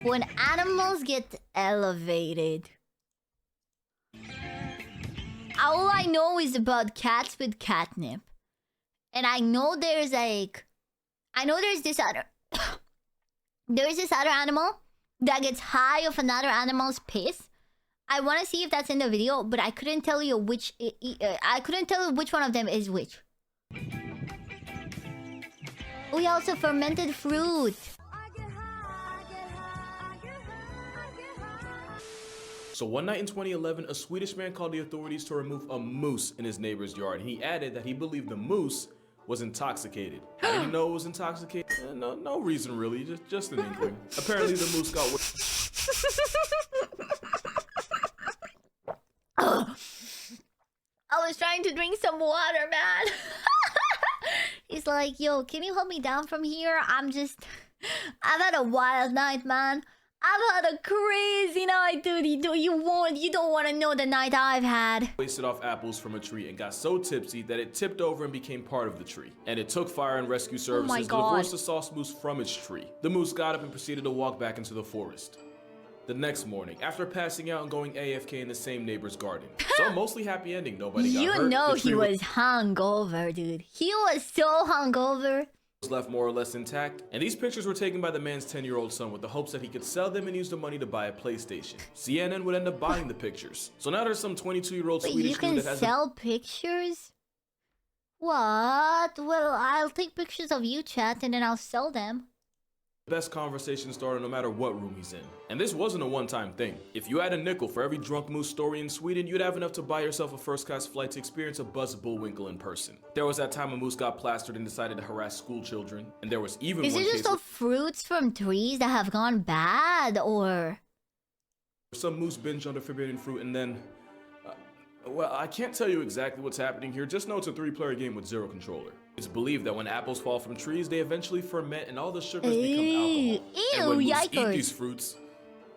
When animals get elevated. All I know is about cats with catnip. And I know there's like... I know there's this other... there's this other animal that gets high of another animal's piss. I want to see if that's in the video, but I couldn't tell you which... I couldn't tell you which one of them is which. We also fermented fruit. So one night in 2011, a Swedish man called the authorities to remove a moose in his neighbor's yard. He added that he believed the moose was intoxicated. How did he know it was intoxicated? No reason really, just an inkling. Apparently the moose got... I was trying to drink some water, man. He's like, yo, can you hold me down from here? I've had a wild night, man. I've had a crazy night, dude. You don't want to know the night I've had. Wasted off apples from a tree and got so tipsy that it tipped over and became part of the tree. And it took fire and rescue services to divorce the sauce moose from its tree. The moose got up and proceeded to walk back into the forest. The next morning, after passing out and going AFK in the same neighbor's garden. So mostly happy ending, nobody got hurt. You know he was hungover, dude. He was so hungover. Was left more or less intact, and these pictures were taken by the man's 10-year-old son with the hopes that he could sell them and use the money to buy a PlayStation. CNN would end up buying the pictures. So now there's some 22-year-old Swedish dude that has sell pictures? What? Well, I'll take pictures of you, chat, and then I'll sell them. Best conversation starter no matter what room he's in. And this wasn't a one-time thing. If you had a nickel for every drunk moose story in Sweden, you'd have enough to buy yourself a first-class flight to experience a Buzz Bullwinkle in person. There was that time a moose got plastered and decided to harass school children. And there was even one case... Is it just the fruits from trees that have gone bad, or...? Some moose binge on the forbidden fruit and then... well, I can't tell you exactly what's happening here, just know it's a 3-player game with 0 controller. It's believed that when apples fall from trees, they eventually ferment and all the sugars become alcohol. And when moose eat these fruits,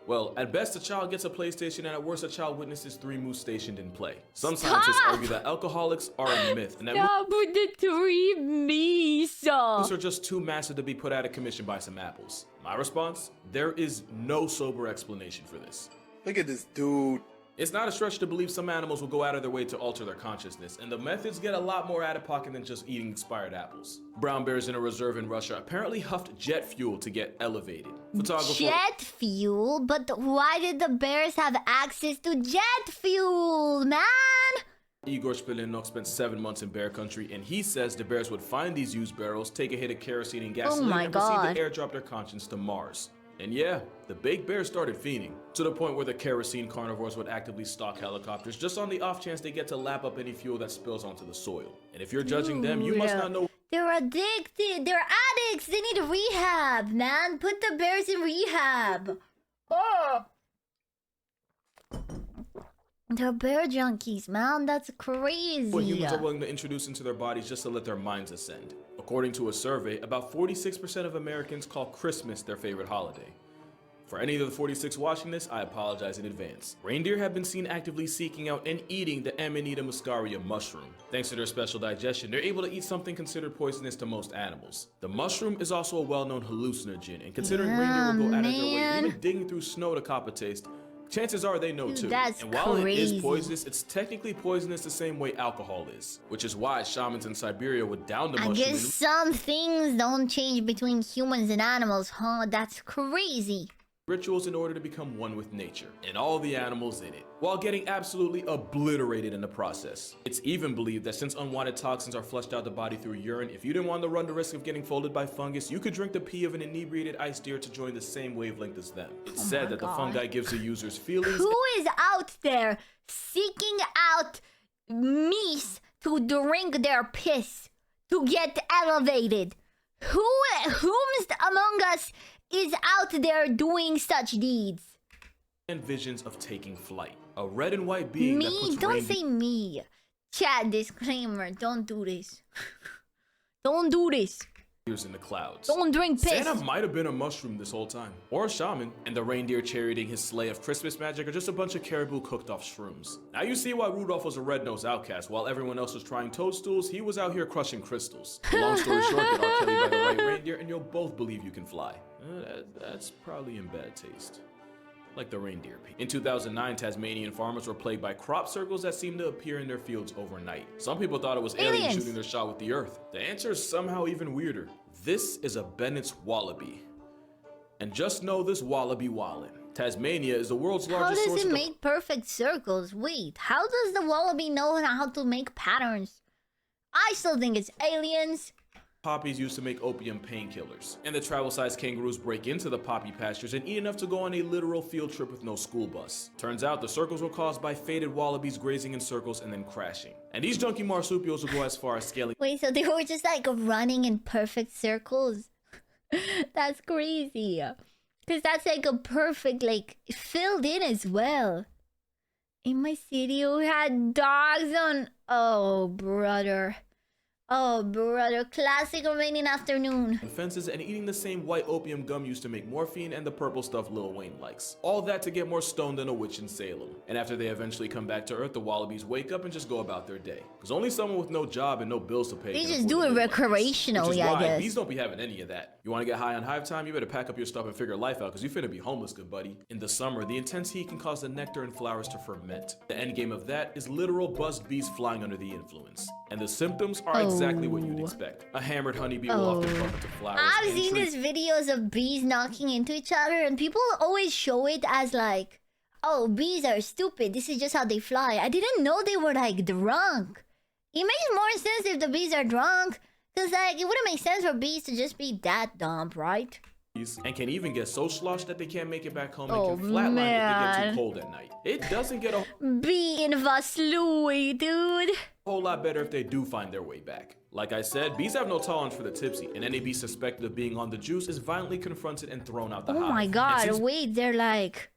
well, at best a child gets a PlayStation and at worst a child witnesses 3 moose stationed in play. Some scientists argue that alcoholics are a myth and that with the 3 me's. Moose are just too massive to be put out of commission by some apples. My response? There is no sober explanation for this. Look at this dude. It's not a stretch to believe some animals will go out of their way to alter their consciousness, and the methods get a lot more out of pocket than just eating expired apples. Brown bears in a reserve in Russia apparently huffed jet fuel to get elevated. Jet fuel? But why did the bears have access to jet fuel, man? Igor Spilinok spent 7 months in bear country, and he says the bears would find these used barrels, take a hit of kerosene and gasoline, and proceed to airdrop their conscience to Mars. And yeah, the baked bears started fiending, to the point where the kerosene carnivores would actively stalk helicopters just on the off chance they get to lap up any fuel that spills onto the soil. And if you're judging them, you must not know... They're addicted! They're addicts! They need rehab, man! Put the bears in rehab! Oh! They're bear junkies, man. That's crazy. What humans are willing to introduce into their bodies just to let their minds ascend. According to a survey, about 46% of Americans call Christmas their favorite holiday. For any of the 46 watching this, I apologize in advance. Reindeer have been seen actively seeking out and eating the Amanita muscaria mushroom. Thanks to their special digestion, they're able to eat something considered poisonous to most animals. The mushroom is also a well-known hallucinogen, and considering reindeer will go out of their way, even digging through snow to cop a taste, chances are they know too. And while it is poisonous, it's technically poisonous the same way alcohol is. Which is why shamans in Siberia would down the mushroom. I guess some things don't change between humans and animals, huh? That's crazy. Rituals in order to become one with nature, and all the animals in it, while getting absolutely obliterated in the process. It's even believed that since unwanted toxins are flushed out the body through urine, if you didn't want to run the risk of getting folded by fungus, you could drink the pee of an inebriated ice deer to join the same wavelength as them. It's said that the fungi gives the users feelings. Who is out there seeking out meese to drink their piss to get elevated? Whomst among us is out there doing such deeds? And visions of taking flight. A red and white being me? That puts Don't say me. Chat disclaimer. Don't do this. Don't do this. in the clouds. Don't drink piss. Santa might have been a mushroom this whole time, or a shaman, and the reindeer charioting his sleigh of Christmas magic are just a bunch of caribou cooked off shrooms. Now you see why Rudolph was a red-nosed outcast. While everyone else was trying toadstools, he was out here crushing crystals. Long story short, get R. Kelly by the right reindeer and you'll both believe you can fly. That's probably in bad taste. Like the reindeer. In 2009, Tasmanian farmers were plagued by crop circles that seemed to appear in their fields overnight. Some people thought it was aliens shooting their shot with the earth. The answer is somehow even weirder. This is a Bennett's wallaby. And just know this wallaby wallin'. Tasmania is the world's largest source of... How does it make perfect circles? Wait, how does the wallaby know how to make patterns? I still think it's aliens. Poppies used to make opium painkillers, and the travel-sized kangaroos break into the poppy pastures and eat enough to go on a literal field trip with no school bus. Turns out the circles were caused by faded wallabies grazing in circles and then crashing. And these junky marsupials will go as far as scaling... Wait, so they were just like running in perfect circles? That's crazy. Because that's like a perfect, like, filled in as well. In my city, we had dogs on... Oh, brother. Oh, brother, classic Romanian afternoon. Fences and eating the same white opium gum used to make morphine and the purple stuff Lil Wayne likes. All that to get more stoned than a witch in Salem. And after they eventually come back to Earth, the wallabies wake up and just go about their day. Because only someone with no job and no bills to pay. They just do it recreationally, I guess. Bees don't be having any of that. You want to get high on hive time? You better pack up your stuff and figure life out, because you finna be homeless, good buddy. In the summer, the intense heat can cause the nectar and flowers to ferment. The end game of that is literal buzzed bees flying under the influence. And the symptoms are exactly what you'd expect. A hammered honeybee will often bump into flowers. I've seen these videos of bees knocking into each other, and people always show it as like, oh, bees are stupid, this is just how they fly. I didn't know they were like drunk. It makes more sense if the bees are drunk, because like it wouldn't make sense for bees to just be that dumb, right? And can even get so sloshed that they can't make it back home and can flatline if they get too cold at night. It doesn't get a bee in Vaslui, dude. Whole lot better if they do find their way back. Like I said, bees have no tolerance for the tipsy, and any bee suspected of being on the juice is violently confronted and thrown out the hive. Oh my god, wait, they're like,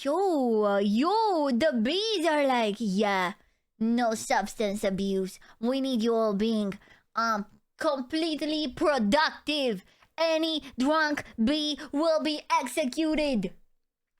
yo, the bees are like, yeah, no substance abuse. We need you all being, completely productive. Any drunk bee will be executed.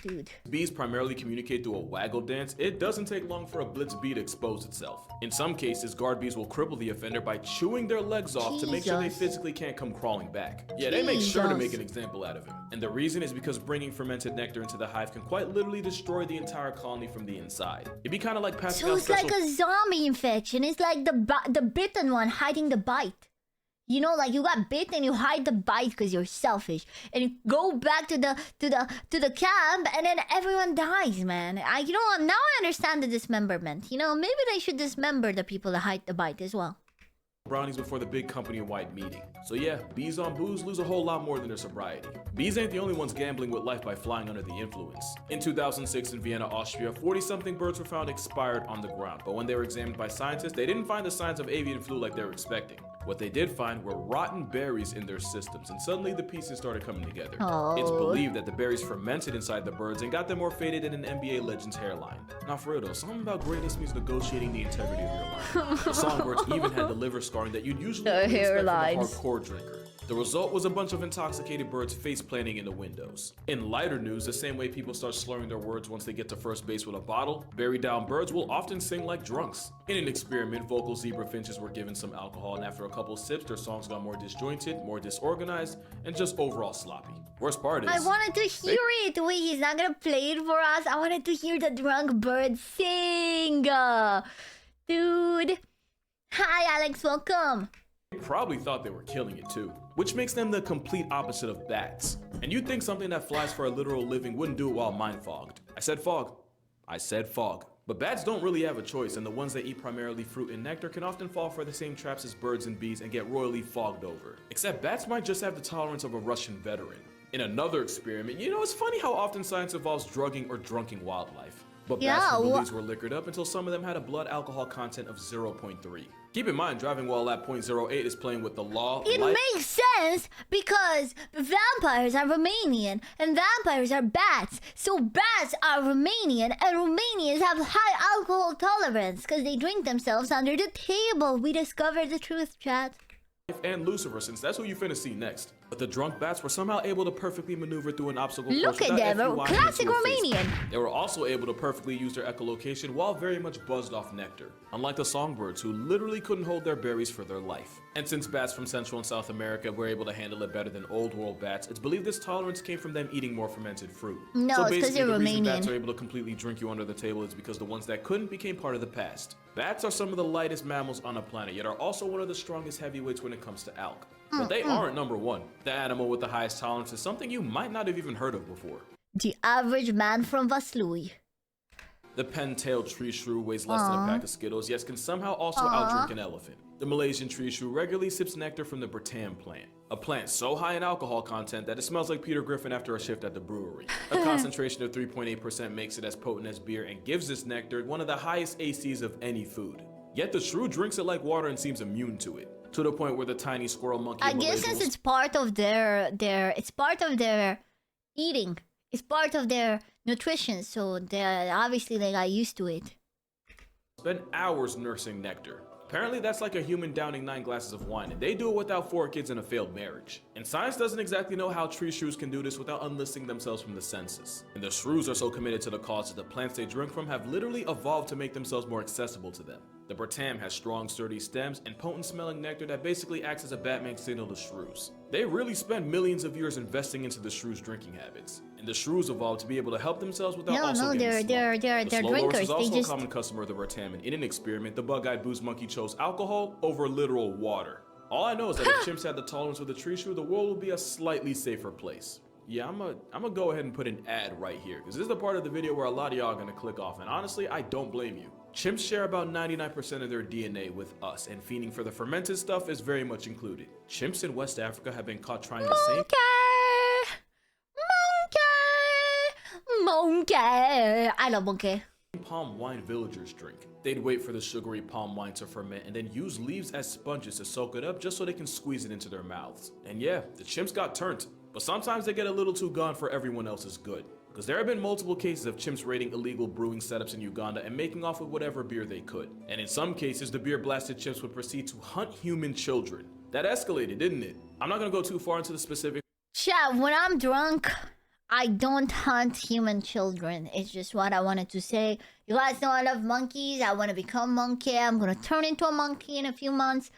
Dude. Bees primarily communicate through a waggle dance. It doesn't take long for a blitz bee to expose itself. In some cases, guard bees will cripple the offender by chewing their legs off to make sure they physically can't come crawling back. Yeah, they make sure to make an example out of him. And the reason is because bringing fermented nectar into the hive can quite literally destroy the entire colony from the inside. It'd be kind of like Pascal's So it's like a zombie infection. It's like the bitten one hiding the bite. You know, like you got bit and you hide the bite because you're selfish, and you go back to the camp, and then everyone dies, man. You know what? Now I understand the dismemberment. You know, maybe they should dismember the people that hide the bite as well. Brownies before the big company-wide meeting. So yeah, bees on booze lose a whole lot more than their sobriety. Bees ain't the only ones gambling with life by flying under the influence. In 2006 in Vienna, Austria, 40-something birds were found expired on the ground, but when they were examined by scientists, they didn't find the signs of avian flu like they were expecting. What they did find were rotten berries in their systems, and suddenly the pieces started coming together. It's believed that the berries fermented inside the birds and got them more faded than an NBA legend's hairline. Now for real though, something about greatness means negotiating the integrity of your life. The songbirds even had the liver scarring that you'd usually expect from a hardcore drinker. The result was a bunch of intoxicated birds face planting in the windows. In lighter news, the same way people start slurring their words once they get to first base with a bottle, buried down birds will often sing like drunks. In an experiment, vocal zebra finches were given some alcohol, and after a couple sips, their songs got more disjointed, more disorganized, and just overall sloppy. Worst part is... I wanted to hear it! Wait, he's not gonna play it for us? I wanted to hear the drunk bird sing! Dude! Hi Alex, welcome! They probably thought they were killing it too, which makes them the complete opposite of bats. And you'd think something that flies for a literal living wouldn't do it while mind fogged. I said fog. I said fog. But bats don't really have a choice, and the ones that eat primarily fruit and nectar can often fall for the same traps as birds and bees and get royally fogged over. Except bats might just have the tolerance of a Russian veteran. In another experiment, you know, it's funny how often science involves drugging or drunking wildlife. But bats and bullies were liquored up until some of them had a blood alcohol content of 0.3. Keep in mind, driving while at 0.08 is playing with the law. It makes sense because vampires are Romanian and vampires are bats. So bats are Romanian and Romanians have high alcohol tolerance because they drink themselves under the table. We discovered the truth, chat. and Lucifer, since that's who you finna see next. But the drunk bats were somehow able to perfectly maneuver through an obstacle course. Look at them, classic Romanian. They were also able to perfectly use their echolocation while very much buzzed off nectar, unlike the songbirds who literally couldn't hold their berries for their life. And since bats from Central and South America were able to handle it better than old world bats, it's believed this tolerance came from them eating more fermented fruit. No, so it's because basically, they're the reason Romanian. bats are able to completely drink you under the table is because the ones that couldn't became part of the past. Bats are some of the lightest mammals on the planet, yet are also one of the strongest heavyweights when it comes to alk. But they aren't number one. The animal with the highest tolerance is something you might not have even heard of before. The average man from Vaslui. The pentail tree shrew weighs less than a pack of Skittles, yet can somehow also outdrink an elephant. The Malaysian tree shrew regularly sips nectar from the Bertam plant, a plant so high in alcohol content that it smells like Peter Griffin after a shift at the brewery. A concentration of 3.8% makes it as potent as beer and gives this nectar one of the highest ACs of any food. Yet the shrew drinks it like water and seems immune to it, to the point where the tiny squirrel monkey I guess since it's part of their it's part of their eating. It's part of their nutrition, so they obviously they got used to it. Spend hours nursing nectar. Apparently that's like a human downing 9 glasses of wine, and they do it without 4 kids and a failed marriage. And science doesn't exactly know how tree shrews can do this without unlisting themselves from the census. And the shrews are so committed to the cause that the plants they drink from have literally evolved to make themselves more accessible to them. The Bertam has strong, sturdy stems and potent smelling nectar that basically acts as a Batman signal to shrews. They really spend millions of years investing into the shrews' drinking habits, and the shrews evolved to be able to help themselves without also getting slumped. they're The slow drinkers. is also They just a common customer of the Bertam, and in an experiment, the bug-eyed booze monkey chose alcohol over literal water. All I know is that if chimps had the tolerance of the tree shrew, the world would be a slightly safer place. Yeah, I'm gonna go ahead and put an ad right here, because this is the part of the video where a lot of y'all are gonna click off, and honestly, I don't blame you. Chimps share about 99% of their DNA with us, and feeding for the fermented stuff is very much included. Chimps in West Africa have been caught trying the same Monkey! I love monkey. palm wine villagers drink. They'd wait for the sugary palm wine to ferment and then use leaves as sponges to soak it up just so they can squeeze it into their mouths. And yeah, the chimps got turned, but sometimes they get a little too gone for everyone else's good. Because there have been multiple cases of chimps raiding illegal brewing setups in Uganda and making off with whatever beer they could. And in some cases, the beer-blasted chimps would proceed to hunt human children. That escalated, didn't it? I'm not gonna go too far into the specifics. Chat, when I'm drunk, I don't hunt human children. It's just what I wanted to say. You guys know I love monkeys. I want to become monkey. I'm gonna turn into a monkey in a few months.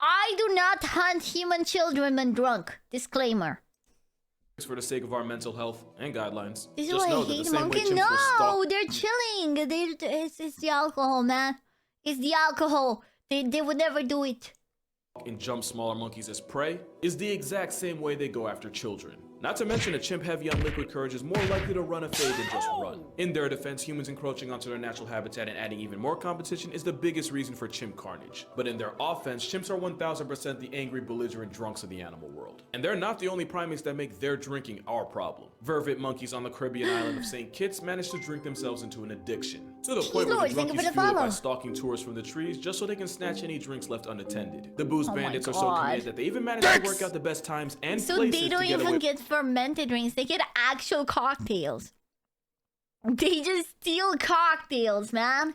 I do not hunt human children when drunk. Disclaimer. For the sake of our mental health and guidelines. This is Just why know I that the hate same way monkey. chimps will No, stalk- they're chilling. It's the alcohol, man. It's the alcohol. They would never do it. and jump smaller monkeys as prey is the exact same way they go after children. Not to mention a chimp heavy on liquid courage is more likely to run a fade than just run. In their defense, humans encroaching onto their natural habitat and adding even more competition is the biggest reason for chimp carnage. But in their offense, chimps are 1000% the angry, belligerent drunks of the animal world. And they're not the only primates that make their drinking our problem. Vervet monkeys on the Caribbean island of St. Kitts managed to drink themselves into an addiction. To the point where the drunkies fuel it by stalking tourists from the trees just so they can snatch any drinks left unattended. The booze bandits are so committed that they even manage to work out the best times and places to get away. So they don't even get fermented drinks, they get actual cocktails. They just steal cocktails, man.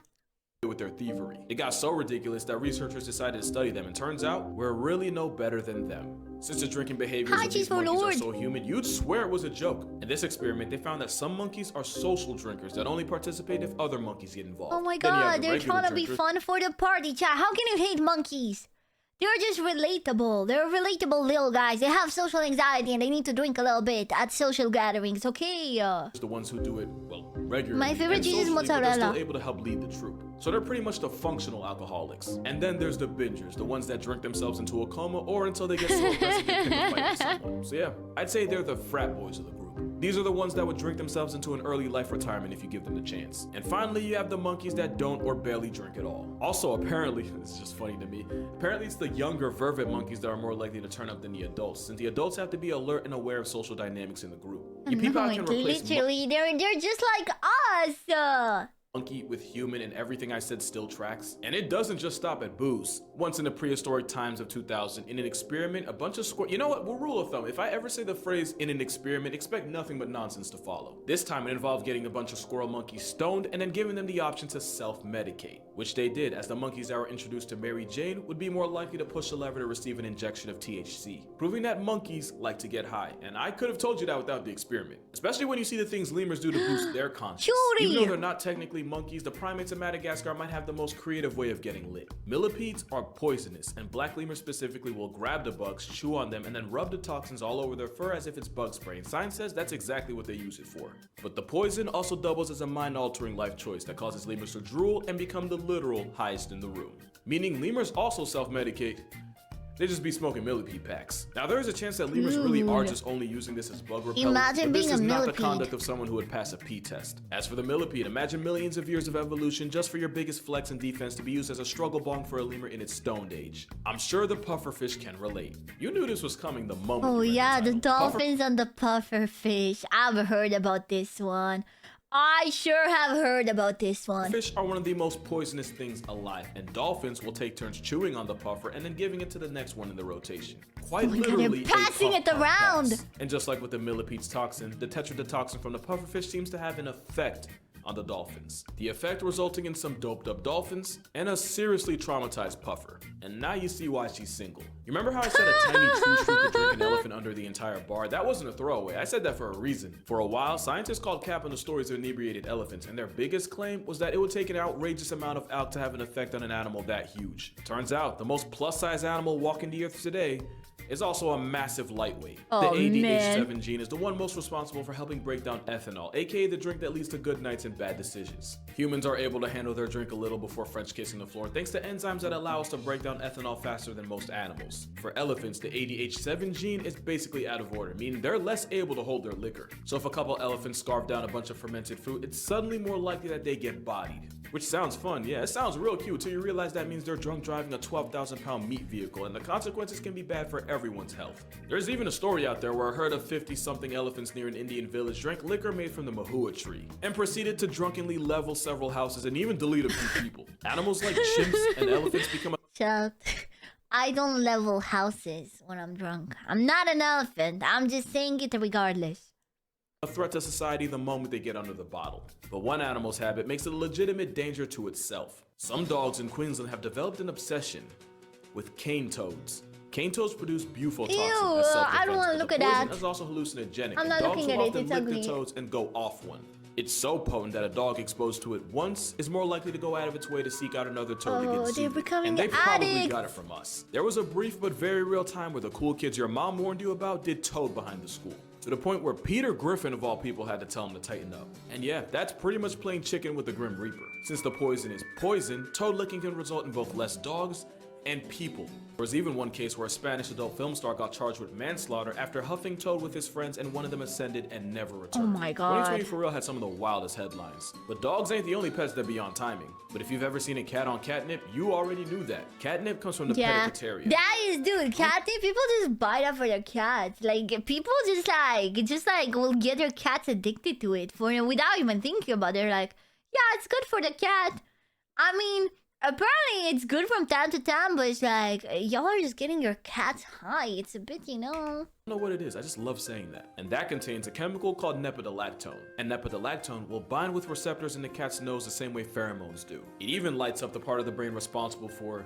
With their thievery. It got so ridiculous that researchers decided to study them, and turns out we're really no better than them. Since the drinking behaviors of these monkeys are so human, you'd swear it was a joke. In this experiment, they found that some monkeys are social drinkers that only participate if other monkeys get involved. Oh my god, they're trying to be fun for the party, chat. How can you hate monkeys? They're just relatable. They're relatable little guys. They have social anxiety and they need to drink a little bit at social gatherings, okay? The ones who do it, well, regularly. My favorite cheese is mozzarella. They're still able to help lead the troop. So they're pretty much the functional alcoholics. And then there's the bingers, the ones that drink themselves into a coma or until they get so aggressive they couldn't fight with someone. So yeah, I'd say they're the frat boys of the group. These are the ones that would drink themselves into an early life retirement if you give them the chance. And finally, you have the monkeys that don't or barely drink at all. Also, apparently, this is just funny to me, apparently it's the younger vervet monkeys that are more likely to turn up than the adults, since the adults have to be alert and aware of social dynamics in the group. You peep out can replace literally, they're just like us. monkey with human and everything I said still tracks. And it doesn't just stop at booze. Once in the prehistoric times of 2000, in an experiment, a bunch of you know what, we'll rule of thumb. If I ever say the phrase in an experiment, expect nothing but nonsense to follow. This time it involved getting a bunch of squirrel monkeys stoned and then giving them the option to self-medicate, which they did, as the monkeys that were introduced to Mary Jane would be more likely to push a lever to receive an injection of THC, proving that monkeys like to get high. And I could have told you that without the experiment, especially when you see the things lemurs do to boost their conscience. Even though they're not technically monkeys, the primates of Madagascar might have the most creative way of getting lit. Millipedes are poisonous, and black lemurs specifically will grab the bugs, chew on them, and then rub the toxins all over their fur as if it's bug spray. And science says that's exactly what they use it for. But the poison also doubles as a mind-altering life choice that causes lemurs to drool and become the literal highest in the room. Meaning lemurs also self-medicate. They just be smoking millipede packs. Now there is a chance that lemurs really are just only using this as bug repellent, Imagine but this being is a not the millipede. conduct of someone who would pass a pee test. As for the millipede, imagine millions of years of evolution just for your biggest flex and defense to be used as a struggle bong for a lemur in its stoned age. I'm sure the pufferfish can relate. You knew this was coming the moment. Oh you read yeah, the title. dolphins and the pufferfish. I've heard about this one. I sure have heard about this one. Fish are one of the most poisonous things alive, and dolphins will take turns chewing on the puffer and then giving it to the next one in the rotation. Quite Oh my God, literally, they're passing a it puff, puff, around. pass. And just like with the millipedes toxin, the tetrodotoxin from the pufferfish seems to have an effect on the dolphins. The effect resulting in some doped up dolphins and a seriously traumatized puffer. And now you see why she's single. You remember how I said a tiny tree shrew could drink an elephant under the entire bar? That wasn't a throwaway. I said that for a reason. For a while, scientists called cap on the stories of inebriated elephants, and their biggest claim was that it would take an outrageous amount of alk to have an effect on an animal that huge. Turns out, the most plus-size animal walking the earth today is also a massive lightweight. Oh, the ADH7 man. gene is the one most responsible for helping break down ethanol, aka the drink that leads to good nights and bad decisions. Humans are able to handle their drink a little before French kissing the floor thanks to enzymes that allow us to break down ethanol faster than most animals. For elephants, the ADH7 gene is basically out of order, meaning they're less able to hold their liquor. So if a couple elephants scarf down a bunch of fermented fruit, it's suddenly more likely that they get bodied. Which sounds fun, yeah, it sounds real cute till you realize that means they're drunk driving a 12,000-pound meat vehicle, and the consequences can be bad for everyone's health. There's even a story out there where a herd of 50-something elephants near an Indian village drank liquor made from the mahua tree, and proceeded to drunkenly level several houses and even delete a few people. Animals like chimps and elephants become Child, I don't level houses when I'm drunk. I'm not an elephant. I'm just saying it regardless. a threat to society the moment they get under the bottle. But one animal's habit makes it a legitimate danger to itself. Some dogs in Queensland have developed an obsession with cane toads. Cane toads produce bufotoxin Ew, as I don't self-defense, wanna but look the at poison that. is also hallucinogenic, I'm and not dogs looking will at it, often it's lick the ugly. toads and go off one. It's so potent that a dog exposed to it once is more likely to go out of its way to seek out another toad to Oh, get they're soothed. becoming And they probably addicts. got it from us. There was a brief but very real time where the cool kids your mom warned you about did toad behind the school. To the point where Peter Griffin of all people had to tell him to tighten up. And yeah, that's pretty much playing chicken with the Grim Reaper. Since the poison is poison, toad licking can result in both less dogs and people. There was even one case where a Spanish adult film star got charged with manslaughter after huffing toad with his friends and one of them ascended and never returned. Oh my God. 2020 for real had some of the wildest headlines. But dogs ain't the only pets that be on timing. But if you've ever seen a cat on catnip, you already knew that. Catnip comes from the Yeah, pedicatarian. that is, dude. Catnip, people just buy that for their cats. Like people just like will get their cats addicted to it for without even thinking about it. They're like, yeah, it's good for the cat. I mean, apparently it's good from time to time, but it's like y'all are just getting your cats high. It's a bit, you know. I don't know what it is, I just love saying that. And that contains a chemical called nepidolactone. And nepidolactone will bind with receptors in the cat's nose the same way pheromones do. It even lights up the part of the brain responsible for,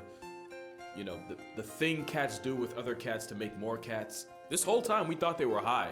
you know, the thing cats do with other cats to make more cats. This whole time we thought they were high.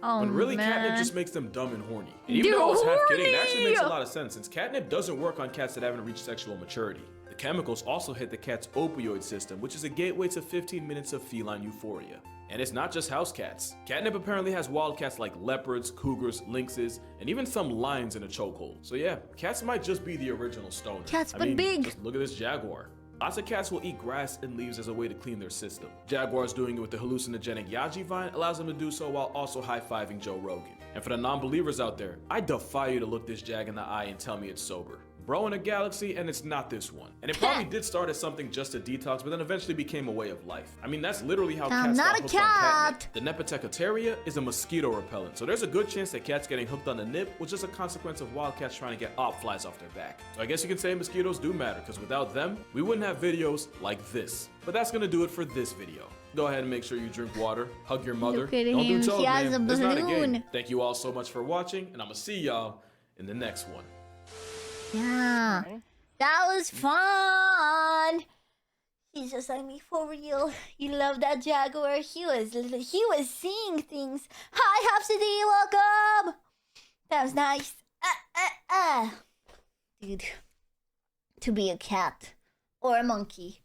Oh When really man. catnip just makes them dumb and horny. And even They're though I was half kidding, it actually makes a horny! lot of sense since catnip doesn't work on cats that haven't reached sexual maturity. The chemicals also hit the cat's opioid system, which is a gateway to 15 minutes of feline euphoria. And it's not just house cats. Catnip apparently has wild cats like leopards, cougars, lynxes, and even some lions in a chokehold. So yeah, cats might just be the original stoner. Cats, I but mean, big. just look at this jaguar. Lots of cats will eat grass and leaves as a way to clean their system. Jaguars doing it with the hallucinogenic yaji vine allows them to do so while also high-fiving Joe Rogan. And for the non-believers out there, I defy you to look this jag in the eye and tell me it's sober. Bro in a galaxy, and it's not this one. And it probably did start as something just to detox, but then eventually became a way of life. I mean, that's literally how I'm cats not got a hooked on cat. catnip. The Nepotecoteria is a mosquito repellent, so there's a good chance that cats getting hooked on the nip was just a consequence of wild cats trying to get op flies off their back. So I guess you can say mosquitoes do matter, because without them, we wouldn't have videos like this. But that's gonna do it for this video. Go ahead and make sure you drink water, hug your mother. Look at Don't him, do toad, he has man. a It's not a balloon. game. Thank you all so much for watching, and I'm gonna see y'all in the next one. Yeah. That was fun. He's just like me for real. You love that jaguar. He was seeing things. Hi, Hapsody, welcome. That was nice. Dude, to be a cat or a monkey